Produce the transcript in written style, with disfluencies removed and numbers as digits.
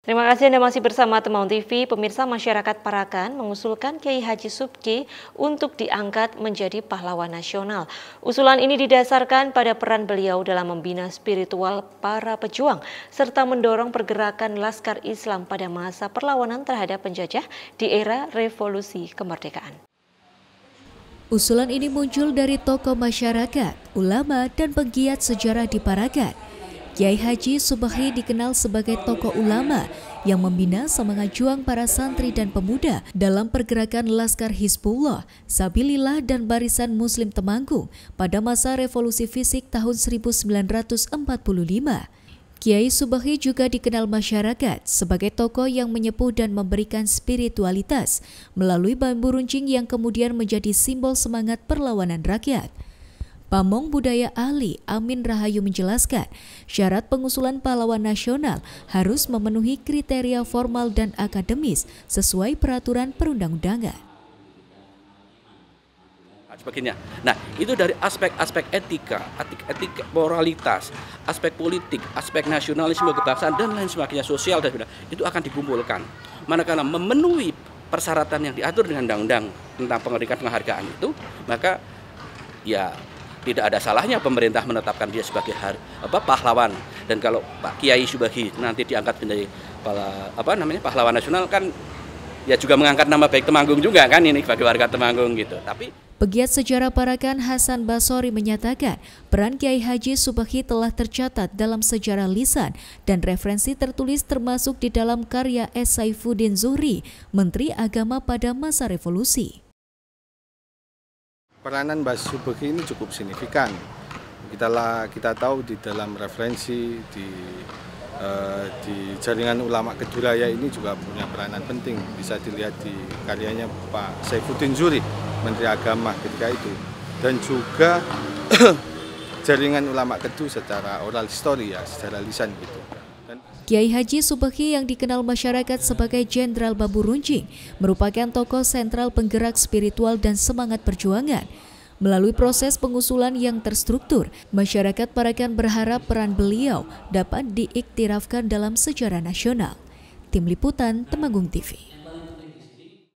Terima kasih Anda masih bersama Temanggung TV. Pemirsa, masyarakat Parakan mengusulkan Kiai Haji Subki untuk diangkat menjadi pahlawan nasional. Usulan ini didasarkan pada peran beliau dalam membina spiritual para pejuang serta mendorong pergerakan Laskar Islam pada masa perlawanan terhadap penjajah di era revolusi kemerdekaan. Usulan ini muncul dari tokoh masyarakat, ulama, dan penggiat sejarah di Parakan. Kiai Haji Subki dikenal sebagai tokoh ulama yang membina semangat juang para santri dan pemuda dalam pergerakan Laskar Hizbullah, Sabilillah, dan Barisan Muslim Temanggung pada masa revolusi fisik tahun 1945. Kiai Subki juga dikenal masyarakat sebagai tokoh yang menyepuh dan memberikan spiritualitas melalui bambu runcing yang kemudian menjadi simbol semangat perlawanan rakyat. Pamong Budaya Ahli Amin Rahayu menjelaskan, syarat pengusulan pahlawan nasional harus memenuhi kriteria formal dan akademis sesuai peraturan perundang-undangan. Sebagainya. Nah, itu dari aspek-aspek etika, moralitas, aspek politik, aspek nasionalisme kebangsaan dan lain sebagainya, sosial dan sebagainya, itu akan dikumpulkan. Manakala memenuhi persyaratan yang diatur dengan undang-undang tentang penghargaan itu, maka ya tidak ada salahnya pemerintah menetapkan dia sebagai pahlawan. Dan kalau Pak Kiai Subki nanti diangkat menjadi pahlawan nasional, kan ya juga mengangkat nama baik Temanggung juga kan, ini bagi warga Temanggung gitu. Tapi pegiat sejarah Parakan Hasan Basori menyatakan peran Kiai Haji Subki telah tercatat dalam sejarah lisan dan referensi tertulis termasuk di dalam karya S. Saifuddin Zuhri, Menteri Agama pada masa revolusi. Peranan Mbah Subki ini cukup signifikan. Kita tahu di dalam referensi di jaringan ulama Keduraya ini juga punya peranan penting. Bisa dilihat di karyanya Pak Saifuddin Zuhri, Menteri Agama ketika itu, dan juga jaringan ulama Kedu secara oral history, ya, secara lisan gitu. Kiai Haji Subki yang dikenal masyarakat sebagai Jenderal Bambu Runcing merupakan tokoh sentral penggerak spiritual dan semangat perjuangan. Melalui proses pengusulan yang terstruktur, masyarakat Parakan berharap peran beliau dapat diiktirafkan dalam sejarah nasional. Tim Liputan Temanggung TV.